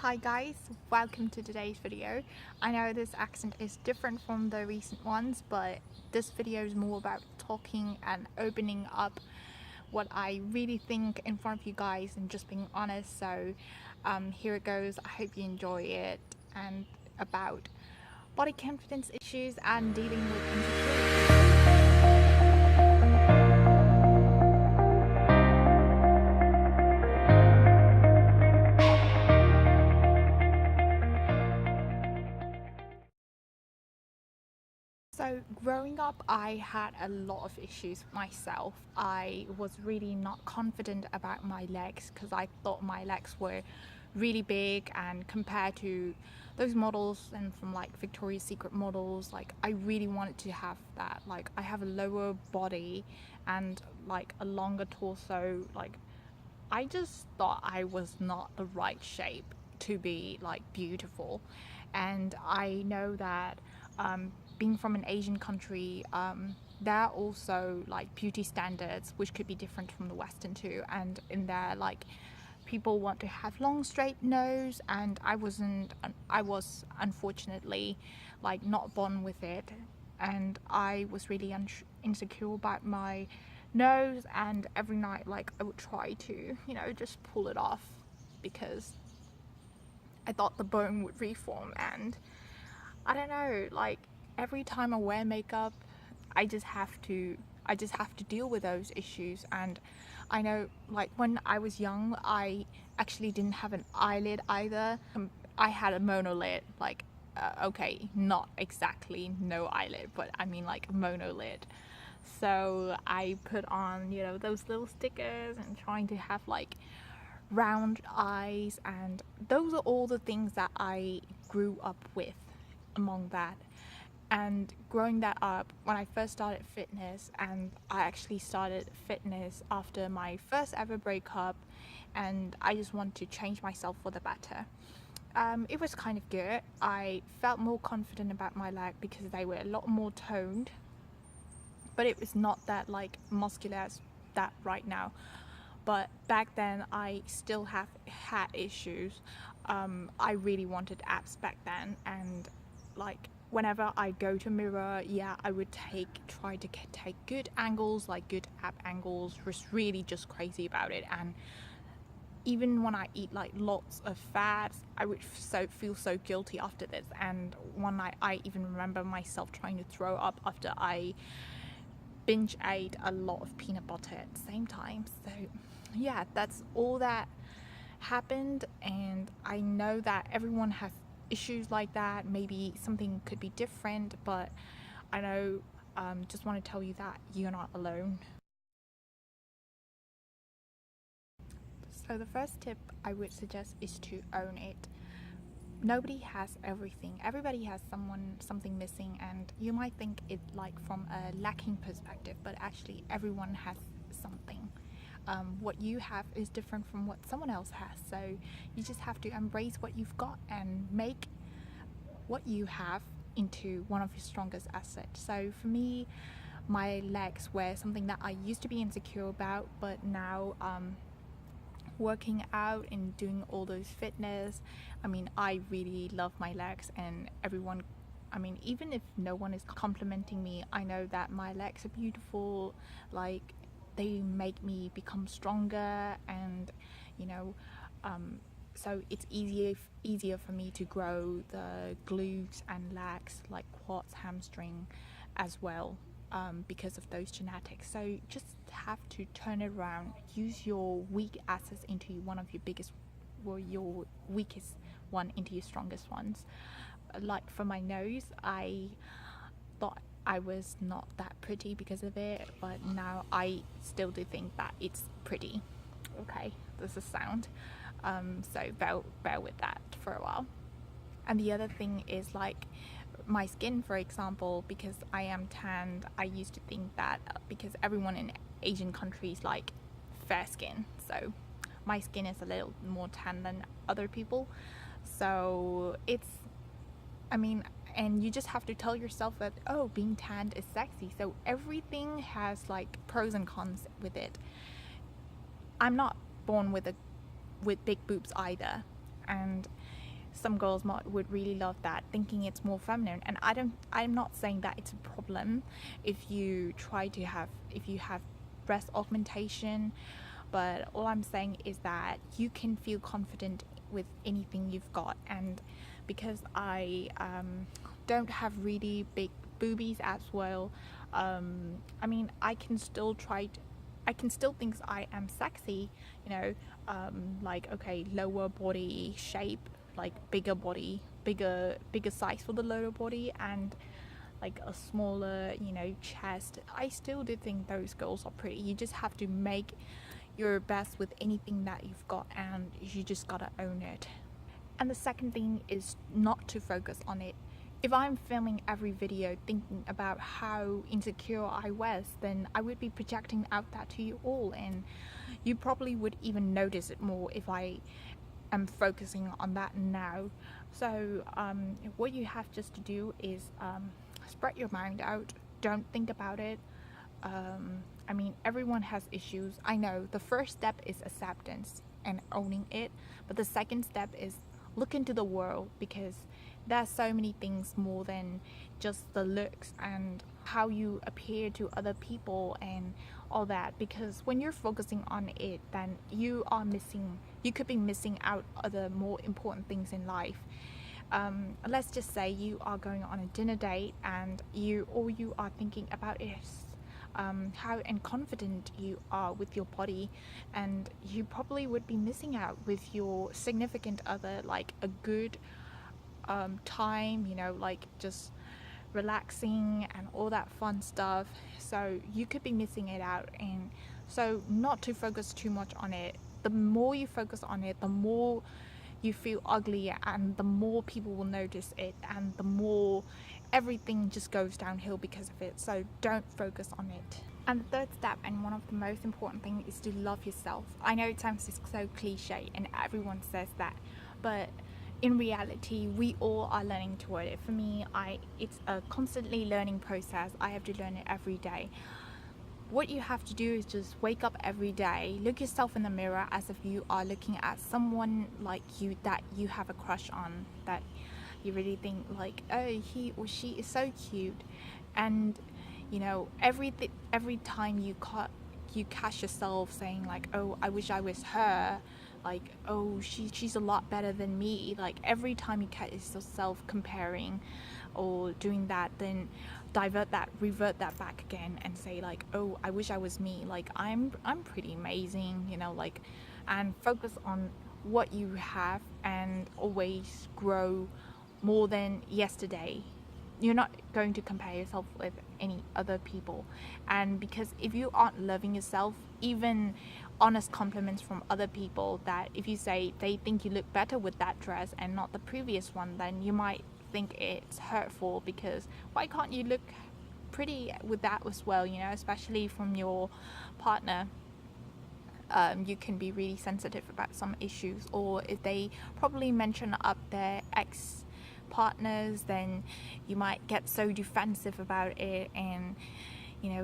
Hi guys, welcome to today's video. I know this accent is different from the recent ones, but this video is more about talking and opening up what I really think in front of you guys and just being honest. So here it goes. I hope you enjoy it, and about body confidence issues and dealing with insecurity. So growing up, I had a lot of issues myself. I was really not confident about my legs because I thought my legs were really big, and compared to those models and from like Victoria's Secret models, like I really wanted to have that. Like I have a lower body and like a longer torso. Like I just thought I was not the right shape to be like beautiful. And I know that being from an Asian country, there are also like beauty standards which could be different from the Western too. And in there, like people want to have long straight nose, and I was unfortunately like not born with it, and I was really insecure about my nose, and every night like I would try to just pull it off because I thought the bone would reform. And I don't know, like every time I wear makeup, I just have to deal with those issues. And I know like when I was young, I actually didn't have an eyelid either. I had a monolid, like okay, not exactly no eyelid, but I mean like a monolid. So I put on those little stickers and trying to have like round eyes, and those are all the things that I grew up with among that. And growing that up, when I first started fitness, and I actually started fitness after my first ever breakup, and I just wanted to change myself for the better. It was kind of good. I felt more confident about my leg because they were a lot more toned, but it was not that like muscular as that right now. But back then I still have had issues. I really wanted abs back then, and like whenever I go to mirror, yeah, I would try to take good angles, like good ab angles, was really just crazy about it. And even when I eat like lots of fats, I would feel so guilty after this. And one night I even remember myself trying to throw up after I binge ate a lot of peanut butter at the same time. So yeah, that's all that happened. And I know that everyone has issues like that. Maybe something could be different, but I know just want to tell you that you're not alone. So the first tip I would suggest is to own it. Nobody has everything. Everybody has something missing, and you might think it like from a lacking perspective, but actually everyone has something. What you have is different from what someone else has, so you just have to embrace what you've got and make what you have into one of your strongest assets. So for me, my legs were something that I used to be insecure about, but now working out and doing all those fitness, I mean, I really love my legs. And everyone, I mean, even if no one is complimenting me, I know that my legs are beautiful. Like they make me become stronger, and you know so it's easier for me to grow the glutes and legs, like quads, hamstring as well, because of those genetics. So just have to turn it around, use your weak assets into one of your biggest, or your weakest one into your strongest ones. Like for my nose, I thought I was not that pretty because of it, but now I still do think that it's pretty. Okay, this is sound. So bear with that for a while. And the other thing is like my skin, for example, because I am tanned. I used to think that because everyone in Asian countries like fair skin, so my skin is a little more tan than other people. So it's, I mean, and you just have to tell yourself that, oh, being tanned is sexy. So everything has like pros and cons with it. I'm not born with big boobs either. and some girls would really love that, thinking it's more feminine. And I'm not saying that it's a problem if you have breast augmentation, but all I'm saying is that you can feel confident with anything you've got. And because I don't have really big boobies as well, I mean, I can still think I am sexy, like, okay, lower body shape, like bigger body, bigger size for the lower body, and like a smaller, chest. I still do think those girls are pretty. You just have to make your best with anything that you've got, and you just gotta own it. And the second thing is not to focus on it. If I'm filming every video thinking about how insecure I was, then I would be projecting out that to you all, and you probably would even notice it more if I am focusing on that now. So what you have just to do is spread your mind out. Don't think about it. I mean, everyone has issues. I know the first step is acceptance and owning it, but the second step is look into the world, because there's so many things more than just the looks and how you appear to other people and all that. Because when you're focusing on it, then you could be missing out other more important things in life. Let's just say you are going on a dinner date, and all you are thinking about is how confident you are with your body, and you probably would be missing out with your significant other, like a good time, like just relaxing and all that fun stuff. So you could be missing it out. And so not to focus too much on it. The more you focus on it, the more you feel ugly, and the more people will notice it, and the more everything just goes downhill because of it. So don't focus on it. And the third step, and one of the most important things, is to love yourself. I know it sounds so cliche and everyone says that, but in reality we all are learning toward it. For me, it's a constantly learning process. I have to learn it every day. What you have to do is just wake up every day, look yourself in the mirror as if you are looking at someone like you that you have a crush on, that you really think like, oh, he or she is so cute. And every time you catch yourself saying like, oh, I wish I was her, like, oh, she's a lot better than me, like every time you catch yourself comparing or doing that, then revert that back again and say like, oh, I wish I was me, like I'm pretty amazing, like, and focus on what you have and always grow more than yesterday. You're not going to compare yourself with any other people. And because if you aren't loving yourself, even honest compliments from other people, that if you say they think you look better with that dress and not the previous one, then you might think it's hurtful, because why can't you look pretty with that as well, especially from your partner. You can be really sensitive about some issues, or if they probably mention up their ex partners, then you might get so defensive about it, and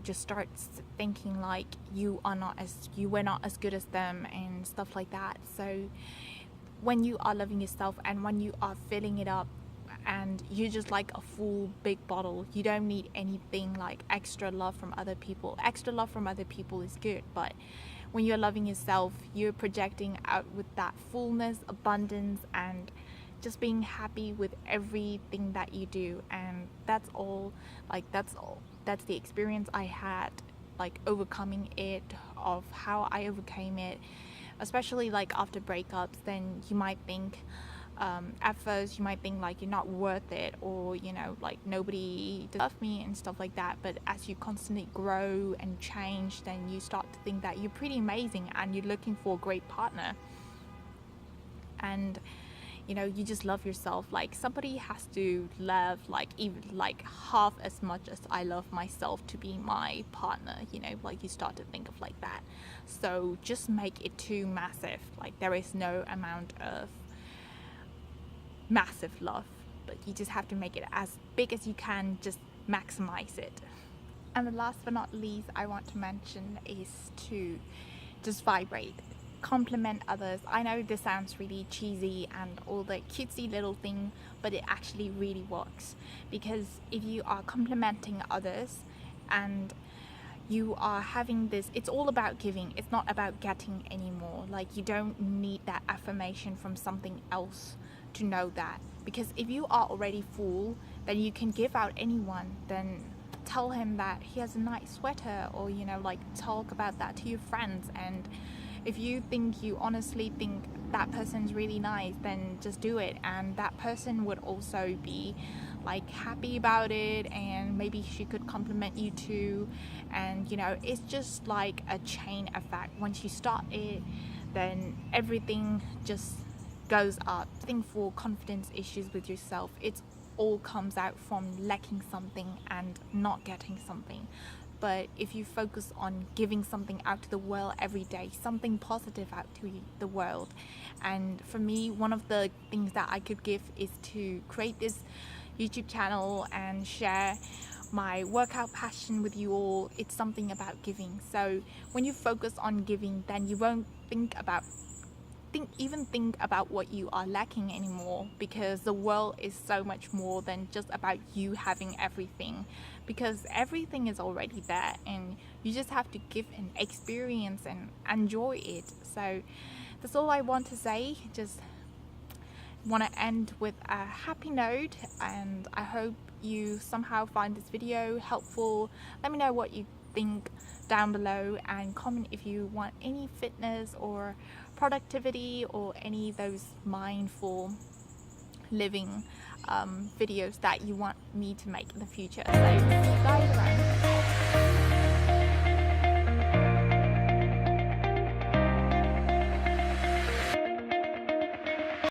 just start thinking like you were not as good as them and stuff like that. So when you are loving yourself, and when you are filling it up, and you're just like a full big bottle, you don't need anything like extra love from other people. Extra love from other people is good, but when you're loving yourself, you're projecting out with that fullness, abundance, and just being happy with everything that you do. And that's the experience I had, like overcoming it, of how I overcame it, especially like after breakups. Then you might think at first you might think like you're not worth it, or like nobody loves me and stuff like that. But as you constantly grow and change, then you start to think that you're pretty amazing, and you're looking for a great partner, and you just love yourself. Like somebody has to love like even like half as much as I love myself to be my partner, like you start to think of like that. So just make it too massive. Like there is no amount of massive love, but you just have to make it as big as you can, just maximize it. And the last but not least I want to mention is to just vibrate. compliment others. I know this sounds really cheesy and all the cutesy little thing, but it actually really works, because if you are complimenting others and you are having this, it's all about giving, it's not about getting anymore. Like, you don't need that affirmation from something else to know that, because if you are already full, then you can give out anyone. Then tell him that he has a nice sweater, or you know, like, talk about that to your friends. And if you think, you honestly think that person's really nice, then just do it, and that person would also be like happy about it, and maybe she could compliment you too. And you know, it's just like a chain effect. Once you start it, then everything just goes up. I think for confidence issues with yourself, it's all comes out from lacking something and not getting something. But if you focus on giving something out to the world every day, something positive out to the world, and for me, one of the things that I could give is to create this YouTube channel and share my workout passion with you all. It's something about giving. So when you focus on giving, then you won't think about what you are lacking anymore, because the world is so much more than just about you having everything, because everything is already there and you just have to give an experience and enjoy it. So that's all I want to say. Just want to end with a happy note, and I hope you somehow find this video helpful. Let me know what you think down below, and comment if you want any fitness or productivity or any of those mindful living videos that you want me to make in the future. So see you guys around.